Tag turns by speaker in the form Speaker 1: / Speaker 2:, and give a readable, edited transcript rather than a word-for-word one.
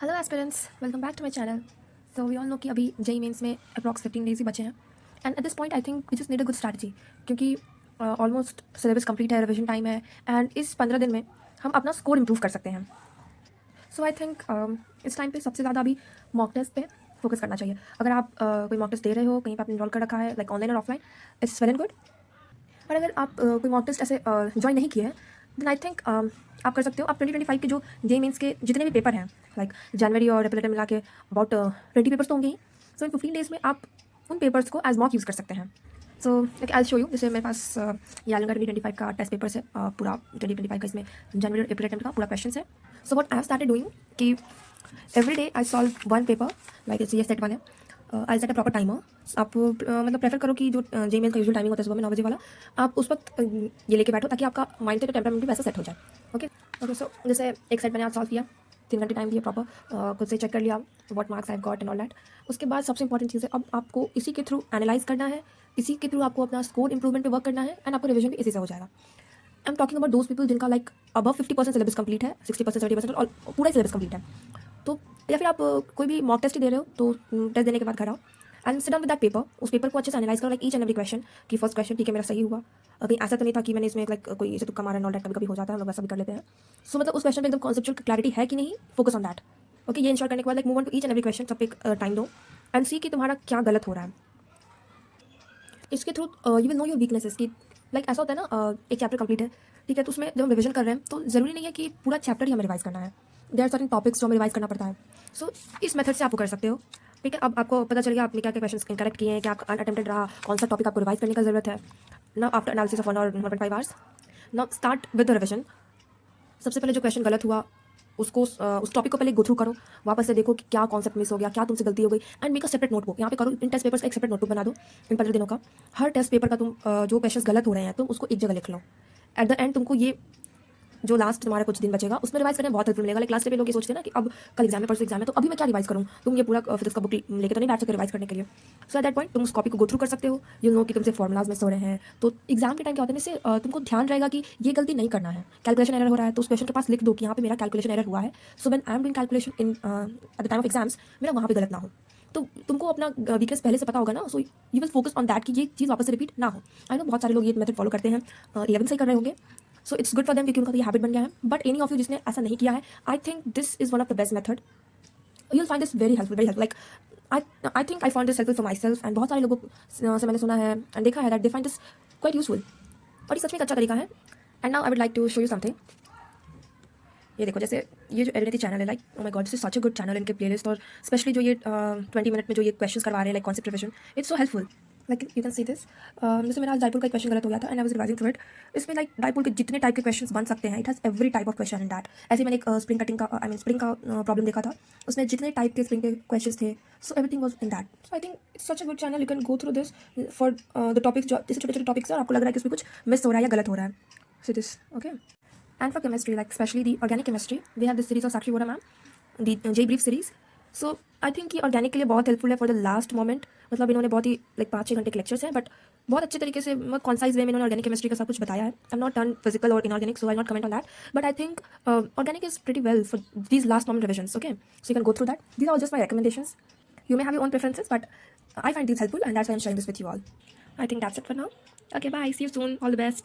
Speaker 1: Hello aspirants, welcome back to my channel. So we all know कि अभी JEE mains में approx 15 days ही बचे हैं and at this point I think we just need a good strategy, क्योंकि almost syllabus complete है, revision time है and इस 15 दिन में हम अपना स्कोर इंप्रूव कर सकते हैं। सो आई थिंक इस टाइम पे सबसे ज़्यादा अभी मॉक टेस्ट पे फोकस करना चाहिए। अगर आप कोई मॉक टेस्ट दे रहे हो, कहीं पर आपने इनरोल कर रखा है, लाइक ऑनलाइन और offline, it's well and good. और अगर आप कोई मॉक टेस्ट ऐसे ज्वाइन नहीं किए हैं, देन आई थिंक आप कर सकते हो। आप 2025 के जो जेई मेंस के जितने भी पेपर हैं, लाइक जनवरी और अप्रैल मिला के अबाउट 20 पेपर्स तो होंगे ही। सो इन 15 डेज में आप उन पेपर्स को एज मॉक यूज़ कर सकते हैं। So like I show you, जैसे मेरे पास ये आलंगा 2025 का टेस्ट पेपर्स है, पूरा 2025 का, इसमें जनवरी और अप्रैल का पूरा क्वेश्चन है। So what I have started doing कि every day I solve one paper, like ये सेट वन है। I set a proper timer. आप मतलब प्रेफर करो कि जो जेई मेल का यूजुअल टाइमिंग होता है सुबह में 9 बजे वाला, आप उस वक्त ये लेके बैठो ताकि आपका माइंड से टेम्परामेंट भी वैसा सेट हो जाए। Okay okay. सो जैसे एक सेट मैंने आज सॉल्व किया, 3 घंटे टाइम दिया प्रॉपर, खुद से चेक कर लिया what marks I got and all that. उसके बाद सबसे इंपॉर्टेंट चीज़ है, अब आपको इसी के थ्रू एनालाइज करना है, इसी के थ्रू आपको अपना स्कोर इंप्रूवमेंट पे वर्क करना है एंड आपको रिविजन भी इसी से हो जाएगा। I am talking about those people जिनका लाइक अबव 50% सिलेबस कंप्लीट है, 60% 70% और पूरा ही सिलेबस कंप्लीट है। तो या फिर आप कोई भी मॉक टेस्ट ही दे रहे हो, तो टेस्ट देने के बाद घर आओ and sit down with that paper. उस पेपर को अच्छे से एनालाइज करो, like each and every question कि फर्स्ट क्वेश्चन ठीक है मेरा सही हुआ, कहीं ऐसा तो नहीं था कि मैंने इसमें लाइक कोई इसे तुक्का मारा, नॉट दैट कभी कभी हो जाता है, हम लोग वैसा भी कर लेते हैं। सो मतलब उस क्वेश्चन पे एकदम कॉन्सेप्चुअल क्लैरिटी है कि नहीं, फोकस ऑन दैट। ओके, ये इंश्योर करने के बाद like move on to each and every question, सब पे टाइम दो एंड सी कि तुम्हारा क्या गलत हो रहा है। इसके through you will know your weaknesses कि लाइक ऐसा होता है ना, एक चैप्टर कंप्लीट है, ठीक है, तो उसमें जब हम रिविजन कर रहे हैं तो ज़रूरी नहीं है कि पूरा चैप्टर ही हमें रिवाइज करना है। देयर आर सर्टेन टॉपिक्स जो हमें रिवाइज करना पड़ता है। सो इस मेथड से आप वो कर सकते हो। ठीक है, अब आपको पता चल गया आपने क्या क्या क्वेश्चन करेक्ट किए हैं, क्या अनअटेम्प्टेड रहा, कौन सा टॉपिक आपको रिवाइज करने का जरूरत है। नाउ आफ्टर एनालिसिस ऑफ 1 और 1.5 hours, now start with the revision. सबसे पहले जो क्वेश्चन गलत हुआ उसको उस टॉपिक को पहले गो थ्रू करो, वापस से देखो कि क्या कॉन्सेप्ट मिस हो गया, क्या तुमसे गलती हो गई and make a separate notebook. यहाँ पे करो, इन टेस्ट पेपर्स का एक सेपरेट नोटबुक बना दो इन 15 दिनों का। हर टेस्ट पेपर का तुम जो क्वेश्चंस गलत हो रहे हैं तुम उसको एक जगह लिख लो। एट द एंड तुमको ये जो लास्ट तुम्हारा कुछ दिन बचेगा उसमें रिवाइज करने में बहुत हेल्पफुल मिलेगा। लाइक लास्ट पे लोग ये सोचते हैं ना कि अब कल एग्जाम है, परसों एग्जाम है, तो अभी मैं क्या रिवाइज करूँ। तुम ये पूरा फिजिक्स का बुक लेके तो नहीं बैठ सकते रिवाइज करने के लिए। सो एट दैट पॉइंट तुम उस कॉपी को गो थ्रू कर सकते हो। यू नो कि तुमसे फॉर्मुलाज मिस हो रहे हैं, तो एग्जाम के टाइम क्या होता है, इससे तुमको ध्यान रहेगा कि ये गलती नहीं करना है। कैलकुलेशन एरर हो रहा है तो उस क्वेश्चन के पास लिख दो कि यहाँ पे मेरा कैलकुलेशन एरर हुआ है। So when I am doing calculation in at the time of exams, मेरा वहाँ पे गलत ना हो। तो तुमको अपना वीकनेस पहले से पता होगा ना, so you will focus on that कि ये चीज़ वापस से रिपीट ना हो। आई नो बहुत सारे लोग ये मेथड फॉलो करते हैं, 11 से ही कर रहे होंगे। So it's good for them क्योंकि उनका ये हैबिट बन गया है। बट एनी ऑफ यू जिसने ऐसा नहीं किया है, I think this is one of the best method. You will find this very helpful, very helpful. Like I think I found this helpful for my self and बहुत सारे लोगों से मैंने सुना है एंड देखा है that they find this quite useful. और ये सच में एक अच्छा तरीका है। And now I would like to show you something. ये देखो, जैसे ये जो एरिनिटी चैनल है, like oh my god, this is such a good channel. इनके प्लेलिस्ट और स्पेशली जो ये 20 मिनट में जो ये क्वेश्चन करवा रहे हैं, like concept revision, it's so helpful. Like you can see this. जैसे मेरा आज डाइपोल का क्वेश्चन गलत हो गया था and I was revising through it. इसमें लाइक डाइपोल के जितने टाइप के क्वेश्चंस बन सकते हैं, it has every type of question in that. ऐसे मैंने एक स्प्रिंग कटिंग का, आई मीन स्प्रिंग का प्रॉब्लम देखा था, उसमें जितने टाइप के स्प्रिंग के क्वेश्चंस थे, so everything was in that. So I think it's such a good channel, you can go through this for the topics जो जैसे छोटे छोटे टॉपिक्स हैं और आपको लग रहा है कि उसमें कुछ मिस हो रहा है या गलत हो रहा है। So this okay. And for chemistry, like especially the organic chemistry, we have this series of Sakshi Vora ma'am, the J Brief series. So I think ये organic के लिए बहुत हेल्पफुल है फॉर द लास्ट मोमेंट। मतलब इन्होंने बहुत ही like 5-6 घंटे के लेक्चर्स हैं, बट बहुत अच्छे तरीके से कॉन्साइज वे में इन्होंने ऑर्गेनिक केमिस्ट्री का सब कुछ बताया है। I am not done physical और inorganic, so I not comment on that, but I think organic is pretty well for these last moment revisions. Okay, so you can go through that. These are just my recommendations. You may have your own preferences, but I find these helpful and that's why I'm sharing this with you all. I think that's it for now. Okay, bye. See you soon. All the best.